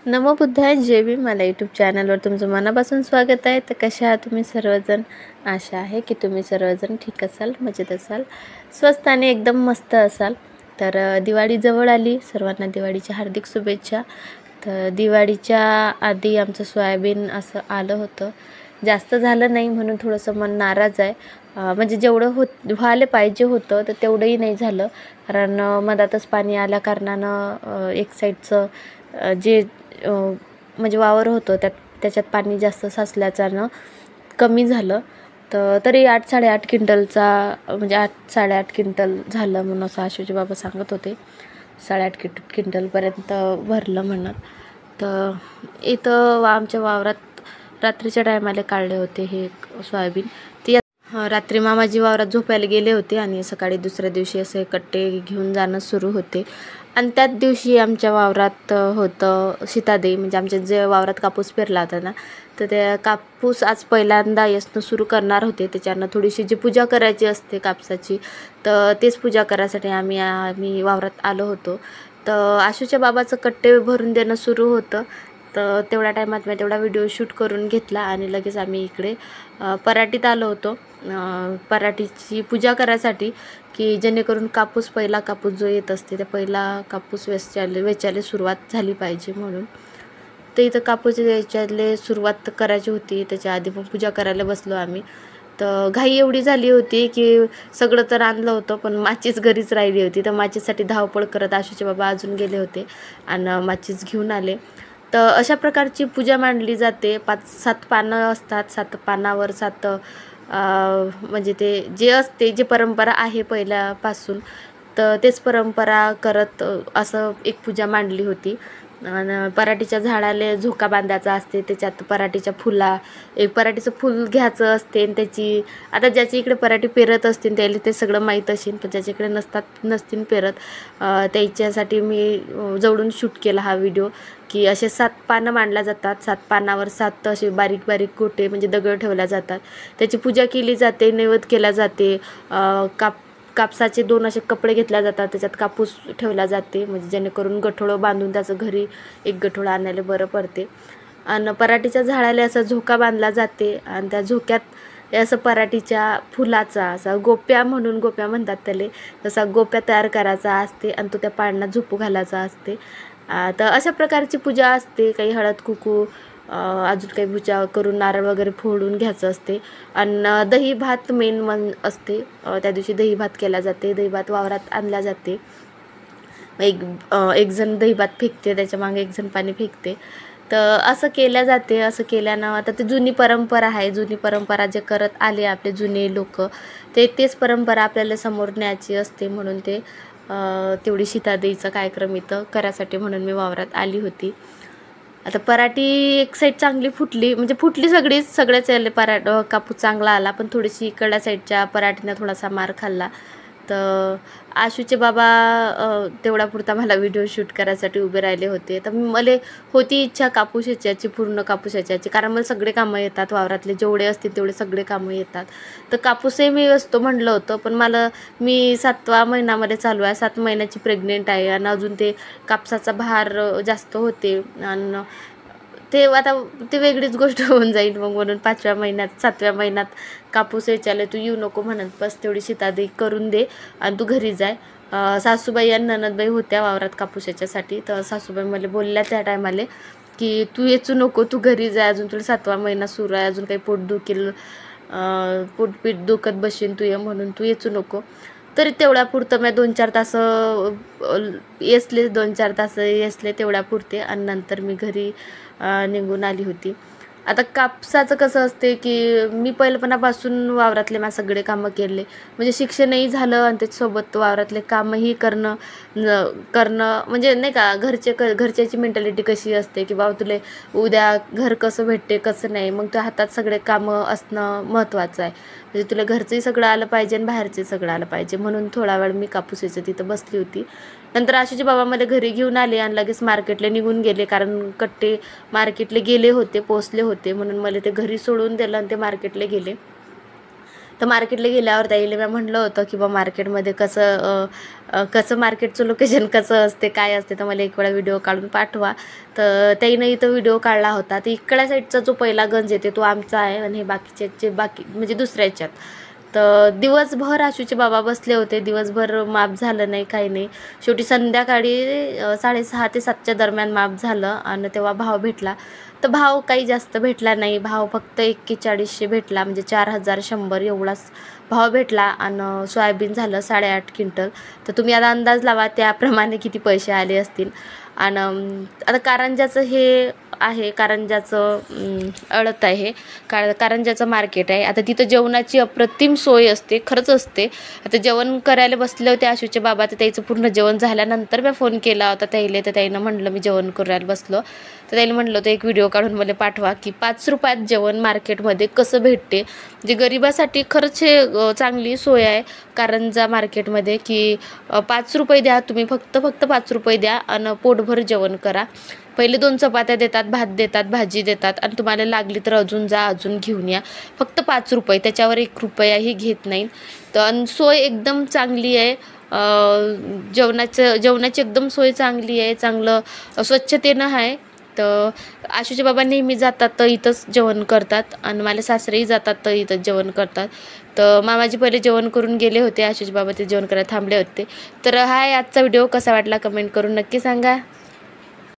नमो बुद्धाय जय भीम. मला यूट्यूब चॅनलवर तुमचं मनापासून स्वागत आहे. तर कशा आहात तुम्ही सर्वजण? आशा आहे की तुम्ही सर्वजण ठीक असाल, मजेत असाल, स्वस्त आणि एकदम मस्त असाल. तर दिवाळी जवळ आली. सर्वांना दिवाळीच्या हार्दिक शुभेच्छा. तर दिवाळीच्या आधी आमचं सोयाबीन असं आलं होतं. जास्त झालं नाही म्हणून थोडंसं मन नाराज आहे. म्हणजे जेवढं व्हायला पाहिजे होतं तर तेवढंही नाही झालं. कारण मधातच पाणी आल्या कारणानं एक साईडचं जे म्हणजे वावर होतं त्याच्यात पाणी जास्त साचल्याच्यानं कमी झालं. तर तरी 8-8.5 क्विंटलचा म्हणजे 8-8.5 क्विंटल झालं म्हणून असं आशूचे बाबा सांगत होते. 8.5 क्विंटलपर्यंत भरलं म्हणत. तर इथं आमच्या वावरात रात्रीच्या टायमाला काढले होते हे सोयाबीन. ती रात्री मामाजी वावरात झोपायला गेले होते आणि सकाळी दुसऱ्या दिवशी असे कट्टे घेऊन जाणं सुरू होते. आणि त्याच दिवशी आमच्या वावरात होतं सीतादेवी, म्हणजे आमच्या जे वावरात कापूस पेरला होता ना, तर त्या कापूस आज पहिल्यांदा यसनं सुरू करणार होते. त्याच्यानं थोडीशी जी पूजा करायची असते कापसाची, तर तेच पूजा करायसाठी आम्ही वावरात आलो होतो. तर आशूच्या बाबाचं कट्टे भरून देणं सुरू होतं. तर तेवढ्या टायमात मी तेवढा व्हिडिओ शूट करून घेतला आणि लगेच आम्ही इकडे पराटीत आलो होतो. पराठीची पूजा करायसाठी, की जेणेकरून पहिला कापूस जो येत असते त्या पहिला कापूस वेचायला सुरुवात झाली पाहिजे म्हणून. तर इथं कापूस वेचायला सुरुवात करायची होती. त्याच्या आधी मग पूजा करायला बसलो आम्ही. तर घाई एवढी झाली होती की सगळं तर आणलं होतं पण माचीस घरीच राहिली होती. तर माचीसाठी धावपळ करत आशूचे बाबा अजून गेले होते आणि माचीस घेऊन आले. तर अशा प्रकारची पूजा मांडली जाते. 5-7 पानं असतात. 7 पानावर 7 म्हणजे ते जे असते जे परंपरा आहे पहिल्यापासून, तर तेच परंपरा करत असं एक पूजा मांडली होती. आणि पराठीच्या झाडाला झोका बांधायचा असते. त्याच्यात पराठीचं फूल घ्यायचं असते. आणि त्याची आता ज्याच्या इकडे पराठी पेरत असतील त्याला ते सगळं माहीत असेल, पण ज्याच्या इकडे नसतील पेरत त्याच्यासाठी मी जवळून शूट केला हा व्हिडिओ. की असे 7 पानं मांडल्या जातात. 7 पानावर 7 असे बारीक बारीक गोटे म्हणजे दगड ठेवल्या जातात. त्याची पूजा केली जाते, नैवेद्य केला जाते. कापसाचे 2 असे कपडे घेतल्या जातात, त्याच्यात कापूस ठेवला जाते, म्हणजे जेणेकरून गठोळं बांधून त्याचं घरी एक गठोळं आणायला बरं पडते. आणि पराठीच्या झाडाला असा झोका बांधला जाते. आणि त्या झोक्यात असं पराठीच्या फुलाचा असा गोप्या म्हणतात त्याला, तसा गोप्या तयार करायचा असते आणि तो त्या पाळण्यात झोपू घालायचा असते. तर अशा प्रकारची पूजा असते. काही हळद कुकू अजून काही पूजा करून नारळ वगैरे फोडून घ्यायचं असते. आणि दही भात मेन असते. त्या दिवशी दही भात केला जाते. दही भात वावरात आणला जाते. एक जण दही भात फेकते, त्याच्या मागे एक जण पाणी फेकते. तर असं केल्या जाते. असं केल्यानं आता ती जुनी परंपरा आहे. जुनी परंपरा जे करत आले आपले जुने लोक, तेच परंपरा आपल्याला समोर न्यायची असते. म्हणून तेवढी सीतादेवीचा कार्यक्रम इथं करायसाठी म्हणून मी वावरात आली होती. आता पराठी एक साईड चांगली फुटली, म्हणजे फुटली सगळ्याच याला कापूस चांगला आला, पण थोडीशी इकडल्या साईडच्या पराठीनं थोडासा मार खाल्ला. तर आशूचे बाबा तेवढा पुरता मला व्हिडिओ शूट करायसाठी उभे राहिले होते. तर मला होती इच्छा कापूस याच्याची, पूर्ण कापूस याच्याची, कारण मला सगळे कामं येतात वावरातले, जेवढे असतील तेवढे सगळे कामं येतात. तर कापूसही मी असतो म्हणलं होतं, पण मी 7व्या महिन्यामध्ये चालू आहे, 7 महिन्याची प्रेग्नेंट आहे आणि अजून ते कापसाचा भार जास्त होते. आणि ते वेगळीच गोष्ट होऊन जाईल मग, म्हणून 5व्या महिन्यात 7व्या महिन्यात कापूस यायच्याला तू येऊ नको म्हणत, बस तेवढी सीतादेवी करून दे आणि तू घरी जाय. सासूबाई आणि ननदबाई होत्या वावरात कापूस याच्यासाठी. तर सासूबाई मला बोलल्या त्या टायमाला की तू येचू नको, तू घरी जाय, अजून तुला 7वा महिना सुरू आहे, अजून काही पोटपीठ दुखत बशीन तू ये, म्हणून तू येचू नको. तरी तेवढ्यापुरतं मी 2-4 तास येसले, 2-4 तास येसले तेवढ्यापुरते आणि नंतर मी घरी निघून आली होती. आता कापसाचं कसं असते की मी पहिल्यापणापासून वावरातले सगळे कामं केले, म्हणजे शिक्षणही झालं आणि त्याच्यासोबत वावरातले कामही करणं म्हणजे नाही का, घरच्याची मेंटॅलिटी कशी असते की बाबा तुला उद्या घर कसं भेटते कसं नाही, मग त्या हातात सगळे कामं असणं महत्त्वाचं आहे. म्हणजे तुला घरचंही सगळं आलं पाहिजे आणि बाहेरचंही सगळं आलं पाहिजे. म्हणून थोडा वेळ मी कापूस तिथं बसली होती. नंतर आशूचे बाबा मला घरी घेऊन आले आणि लगेच मार्केटला निघून गेले, कारण कट्टे मार्केटला गेले होते, पोचले होते, म्हणून मला ते घरी सोडून दिलं आणि ते मार्केटला गेले. तर मार्केटला गेल्यावर ताईला मी म्हटलं होतं की बा मार्केटमध्ये कसं मार्केटचं लोकेशन कसं असते काय असते, तर मला एक वेळा व्हिडिओ काढून पाठवा. तर ताईनं इथं व्हिडिओ काढला होता. तर इकडल्या साईडचा जो पहिला गंज येते तो आमचा आहे आणि हे बाकीचे बाकी म्हणजे दुसऱ्या ह्याच्यात. तर दिवसभर आशूचे बाबा बसले होते, दिवसभर माप झालं नाही काही नाही. शेवटी संध्याकाळी 6:30 ते 7च्या दरम्यान माप झालं आणि तेव्हा भाव भेटला. तर भाव काही जास्त भेटला नाही, भाव फक्त 4100 भेटला, म्हणजे 4100 एवढाच भाव भेटला. आणि सोयाबीन झालं 8.5 क्विंटल. तर तुम्ही आता अंदाज लावा त्याप्रमाणे किती पैसे आले असतील. आणि आता कारंजाचं हे आहे, कारंजाचं अळत आहे, कारंजाचं मार्केट आहे. आता तिथं जेवणाची अप्रतिम सोय असते, खरंच असते. आता जेवण करायला बसले होते आशूचे बाबा, तर त्याचं पूर्ण जेवण झाल्यानंतर मी फोन केला होता ताईला. तर ताईनं म्हटलं मी जेवण करायला बसलो. तर ताईला म्हटलं होतं एक व्हिडिओ काढून मला पाठवा की 5 रुपयात जेवण मार्केटमध्ये कसं भेटते. म्हणजे गरिबासाठी खरंच हे चांगली सोय आहे कारंजा मार्केटमध्ये, की 5 रुपये द्या तुम्ही, फक्त 5 रुपये द्या आणि पोटभर जेवण करा. पहिले 2 चपात्या देतात, भात देतात, भाजी देतात आणि तुम्हाला लागली तर अजून जा, अजून घेऊन या. फक्त 5 रुपये, त्याच्यावर 1 रुपयाही घेत नाही. तर सोय एकदम चांगली आहे. जेवणाची एकदम सोय चांगली आहे, चांगलं स्वच्छतेनं आहे. तर आशूचे बाबा नेहमी जातात तर इथंच जेवण करतात आणि माझे सासरेही जातात तर इथंच जेवण करतात. तर मामाजी पहिले जेवण करून गेले होते, आशूचे बाबा ते जेवण करायला थांबले होते. तर हा आजचा व्हिडिओ कसा वाटला कमेंट करून नक्की सांगा.